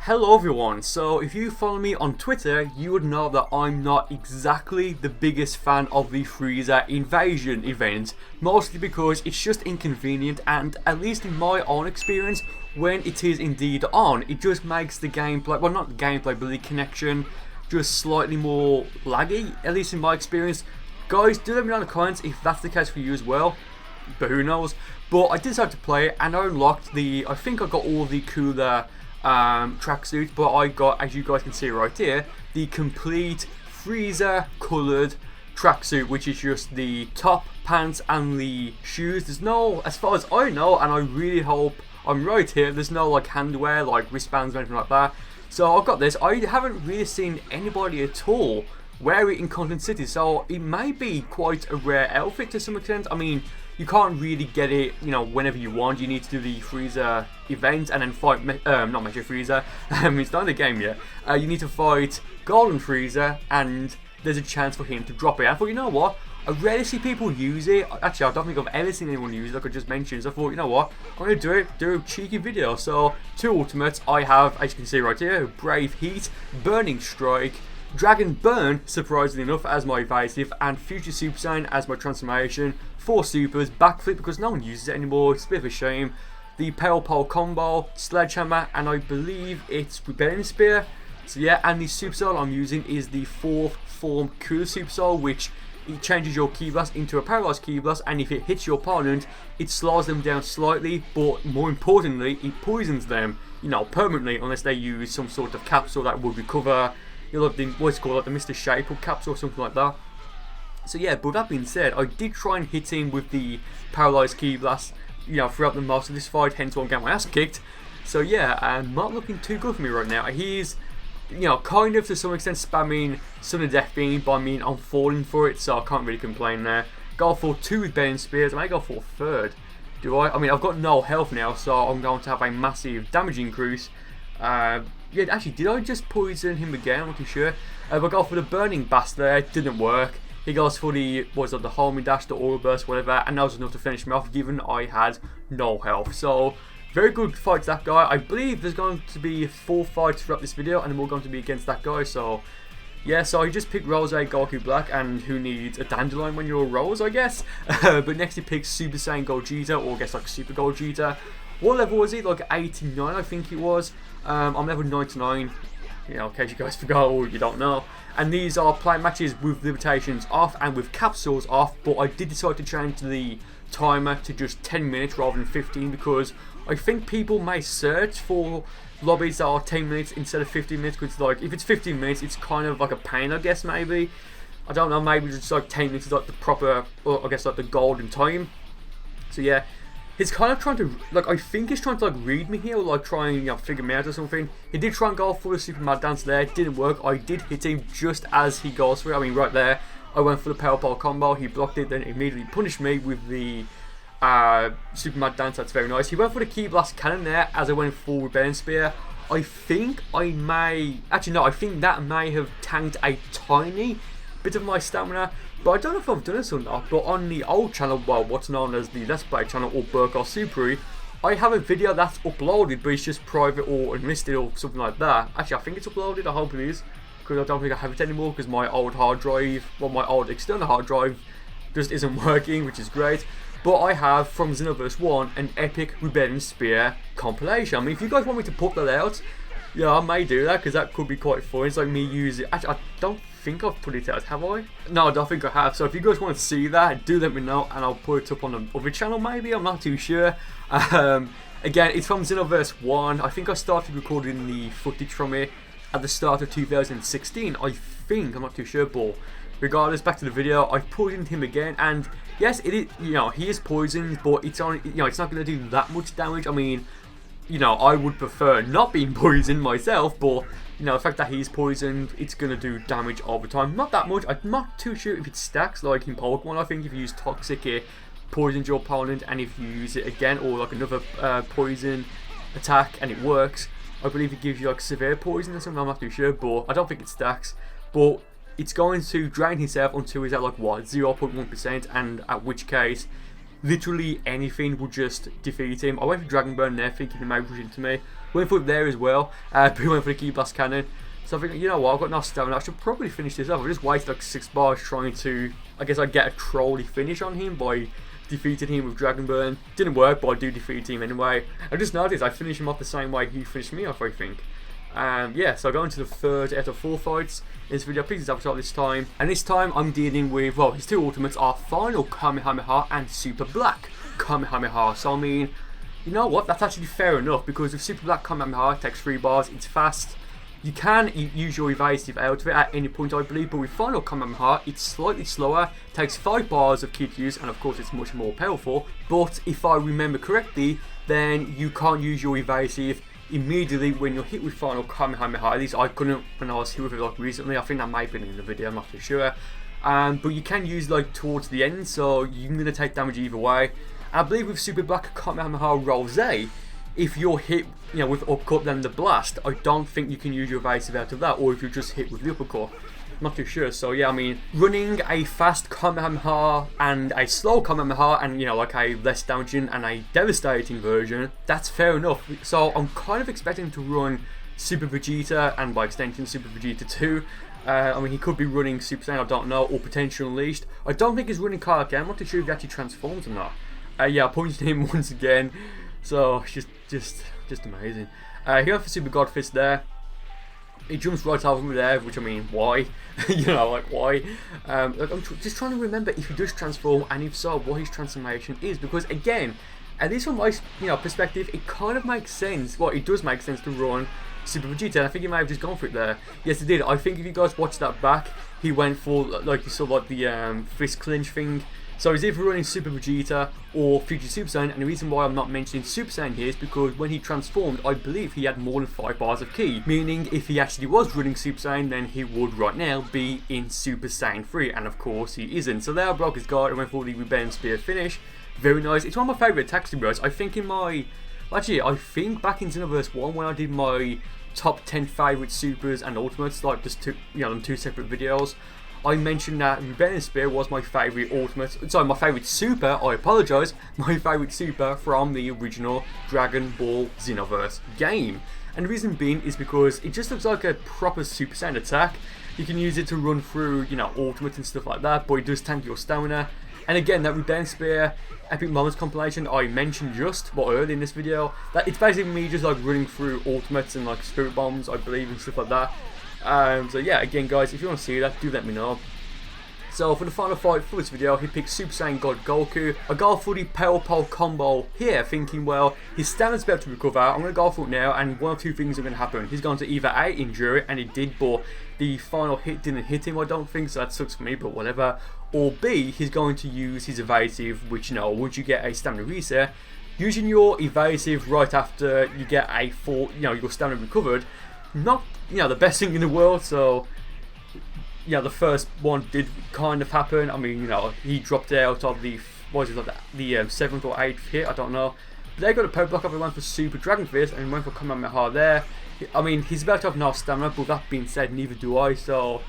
Hello everyone, so if you follow me on Twitter, you would know that I'm not exactly the biggest fan of the Frieza invasion event, mostly because it's just inconvenient and, at least in my own experience, when it is indeed on, it just makes the gameplay, well not the gameplay, but the connection just slightly more laggy, at least in my experience. Guys, do let me know in the comments if that's the case for you as well, but who knows. But I did decide to play it and I unlocked I think I got all the cooler tracksuits, but I got, as you guys can see right here, the complete Frieza coloured tracksuit, which is just the top, pants and the shoes. There's no, as far as I know, and I really hope I'm right here, there's no like handwear, like wristbands or anything like that. So I've got this. I haven't really seen anybody at all wear it in Conton City, so it may be quite a rare outfit to some extent. I mean, you can't really get it, you know, whenever you want. You need to do the Frieza event and then fight, not Major Frieza, it's not in the game yet. You need to fight Golden Frieza and there's a chance for him to drop it. I thought, you know what, I rarely see people use it. Actually, I don't think I've ever seen anyone use it, like I just mentioned. So I thought, you know what, I'm going to do a cheeky video. So, two ultimates I have, as you can see right here, Brave Heat, Burning Strike, Dragon Burn, surprisingly enough, as my evasive, and Future Super Saiyan as my transformation. 4 supers, backflip because no one uses it anymore, it's a bit of a shame. The Pale Pole combo, Sledgehammer, and I believe it's Rebellion Spear. So yeah, and the Super Soul I'm using is the 4th form Cooler Super Soul, which it changes your Ki Blast into a Paralyzed Ki Blast, and if it hits your opponent, it slows them down slightly, but more importantly, it poisons them, you know, permanently, unless they use some sort of capsule that will recover. You'll have the, what's called, like the Mr. Shape capsule or something like that. So yeah, but that being said, I did try and hit him with the Paralyzed Ki Blast, you know, throughout the most of this fight, hence why I'm getting my ass kicked. So yeah, not looking too good for me right now. He's, you know, kind of to some extent spamming Son of Death Beam, but I mean, I'm falling for it, so I can't really complain there. Go for 2 with Rebellion Spears, I may go for a 3rd. Do I? I mean, I've got no health now, so I'm going to have a massive damage increase. Yeah, actually, did I just poison him again? I'm not too sure. But I go for the Burning Blast there, it didn't work. He goes for the, what's that, the Homing Dash, the Aura Burst, whatever, and that was enough to finish me off, given I had no health. So, very good fight to that guy. I believe there's going to be 4 fights throughout this video, and then we're going to be against that guy, so yeah, so he just picked Rose, Goku Black, and who needs a Dandelion when you're a Rose, I guess? But next he picks Super Saiyan Gogeta, or I guess like Super Gogeta. What level was he? Like 89, I think he was. I'm level 99, you know, in case you guys forgot or you don't know. And these are play matches with limitations off and with capsules off, but I did decide to change the timer to just 10 minutes rather than 15 because I think people may search for lobbies that are 10 minutes instead of 15 minutes because, like, if it's 15 minutes, it's kind of like a pain, I guess, maybe. I don't know, maybe just like 10 minutes is like the proper, or I guess like the golden time. So yeah, he's kind of trying to, like, I think he's trying to like read me here or like try and, you know, figure me out or something. He did try and go for the Super Mad Dance there, it didn't work. I did hit him just as he goes for it. I mean, right there, I went for the Power Pole combo, he blocked it, then immediately punished me with the Super Mad Dance. That's very nice. He went for the Ki Blast Cannon there as I went for Rebellion Spear. I think I may, actually no, I think that may have tanked a tiny bit of my stamina, but I don't know if I've done this or not. But on the old channel, well, what's known as the Let's Play channel or Burcol Super, I have a video that's uploaded, but it's just private or unlisted or something like that. Actually, I think it's uploaded, I hope it is, because I don't think I have it anymore because my old hard drive, well, my old external hard drive just isn't working, which is great. But I have, from Xenoverse 1, an epic Rebellion Spear compilation. I mean, if you guys want me to put that out, yeah, I may do that, because that could be quite fun. It's like me using, actually, I don't think I've put it out, have I? No, I don't think I have. So if you guys want to see that, do let me know, and I'll put it up on the other channel, maybe. I'm not too sure. Again, it's from Xenoverse 1. I think I started recording the footage from it at the start of 2016, I think. I'm not too sure, but regardless, back to the video. I've poisoned him again, and yes, it is, you know, he is poisoned, but it's on, you know, it's not going to do that much damage. I mean, you know, I would prefer not being poisoned myself, but you know, the fact that he's poisoned, it's going to do damage over time. Not that much. I'm not too sure if it stacks like in Pokemon. I think if you use Toxic, it poisons your opponent, and if you use it again, or like another poison attack, and it works, I believe it gives you like severe poison or something. I'm not too sure, but I don't think it stacks. But it's going to drain himself until he's at like what, 0.1%, and at which case literally anything will just defeat him. I went for Dragon Burn there thinking he may rush into me, Went for it there as well, but he went for the Key Blast Cannon. So I think, you know what, I've got no stamina, I should probably finish this off. I just wasted like 6 bars trying to, I guess I'd get a trolley finish on him by defeating him with Dragon Burn. Didn't work, but I do defeat him anyway. I just noticed I finished him off the same way he finished me off, I think. Yeah, so I go into the third out of 4 fights in this video. Please avatar this time. And this time I'm dealing with, well, his 2 ultimates are Final Kamehameha and Super Black Kamehameha. So I mean, you know what, that's actually fair enough, because with Super Black Kamehameha, it takes 3 bars, it's fast. You can use your evasive out of it at any point, I believe, but with Final Kamehameha, it's slightly slower, takes 5 bars of key to use, and of course it's much more powerful. But if I remember correctly, then you can't use your evasive immediately when you're hit with Final Kamehameha. At least I couldn't when I was hit with it like recently. I think that might have been in the video, I'm not too sure. But you can use like towards the end, so you're going to take damage either way. And I believe with Super Black Kamehameha Rose, if you're hit, you know, with uppercut then the blast, I don't think you can use your evasive out of that, or if you're just hit with the uppercut. I'm not too sure. So yeah, I mean, running a fast Kamehameha and a slow Kamehameha and, you know, like a less damaging and a devastating version, that's fair enough. So I'm kind of expecting to run Super Vegeta and by extension Super Vegeta 2. I mean, he could be running Super Saiyan, I don't know, or Potential Unleashed. I don't think he's running Kaioken again. I'm not too sure if he actually transforms or not. Yeah, I pointed him once again. So just amazing. He went for Super God Fist there. He jumps right over me there, which I mean, why? You know, like why? Like, I'm just trying to remember if he does transform, and if so, what his transformation is. Because again, at least from my perspective, it kind of makes sense. Well, it does make sense to run Super Vegeta, and I think he may have just gone for it there. Yes, he did. I think if you guys watch that back, he went for, like you saw, like the fist clinch thing. So he's either running Super Vegeta or Future Super Saiyan, and the reason why I'm not mentioning Super Saiyan here is because when he transformed, I believe he had more than 5 bars of ki. Meaning, if he actually was running Super Saiyan, then he would right now be in Super Saiyan 3, and of course he isn't. So there I broke his guard and went for the Rebellion Spear finish. Very nice. It's one of my favourite attacks, to be honest. I think in my... Actually, I think back in Xenoverse 1, when I did my top 10 favourite supers and ultimates, like just two, you know, 2 separate videos, I mentioned that Rebellion Spear was my favourite ultimate, sorry, my favourite super, I apologise, my favourite super from the original Dragon Ball Xenoverse game. And the reason being is because it just looks like a proper Super Saiyan attack. You can use it to run through, you know, ultimates and stuff like that, but it does tank your stamina. And again, that Rebellion Spear Epic Moments compilation I mentioned just, well, early in this video, that it's basically me just like running through ultimates and like spirit bombs, I believe, and stuff like that. So yeah, again guys, if you want to see that, do let me know. So for the final fight for this video, he picked Super Saiyan God Goku. I go for the Power Pole combo here, thinking, well, his stamina's about to recover. I'm going to go for it now, and one of 2 things are going to happen. He's going to either A, injure it, and he did, but the final hit didn't hit him, I don't think, so that sucks for me, but whatever. Or B, he's going to use his evasive, which, you know, once you get a stamina reset, using your evasive right after you get a full, you know, your stamina recovered, not, you know, the best thing in the world. So yeah, the first one did kind of happen. I mean, you know, he dropped out of the, what is it, like the 7th or 8th hit, I don't know. But they got a power block up, he went for Super Dragon Fist and went for Kamehameha there. I mean, he's about to have no stamina, but that being said, neither do I, so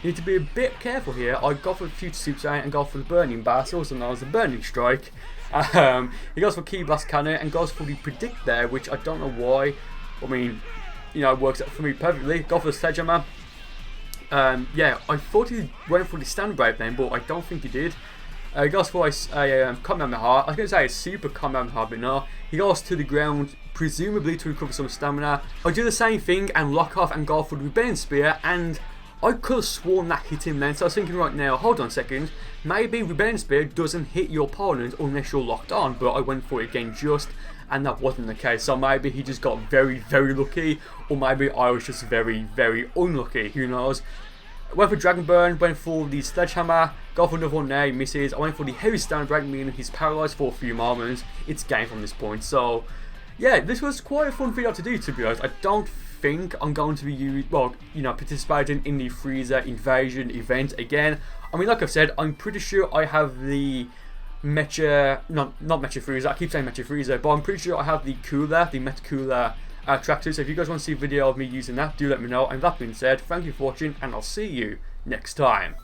you need to be a bit careful here. I go for the Future Super Saiyan and go for the Burning Blast, also known as the Burning Strike. He goes for Key Blast Cannon and goes for the Predict there, which I don't know why. I mean, you know, it works out for me perfectly. Go for the Sledgehammer. Yeah, I thought he went for the Stand Brave then, but I don't think he did. He goes for a Kamehameha. I was going to say a Super Kamehameha, but no. He goes to the ground, presumably to recover some stamina. I do the same thing and lock off and go for the Rebellion Spear, and I could have sworn that hit him then. So I was thinking right now, hold on a second, maybe Rebellion Spear doesn't hit your opponent unless you're locked on, but I went for it again just, and that wasn't the case. So maybe he just got very, very lucky, or maybe I was just very, very unlucky, who knows. I went for Dragon Burn, went for the Sledgehammer, go for another one there, he misses. I went for the Heavy Stand Break, meaning he's paralysed for a few moments. It's game from this point. So yeah, this was quite a fun video to do, to be honest. I don't think I'm going to be participating in the Frieza Invasion event again. I mean, like I've said, I'm pretty sure I have the Mecha, not Mecha Frieza, I keep saying Mecha Frieza, but I'm pretty sure I have the Cooler, the Meta Cooler Tracksuit. So if you guys want to see a video of me using that, do let me know. And that being said, thank you for watching, and I'll see you next time.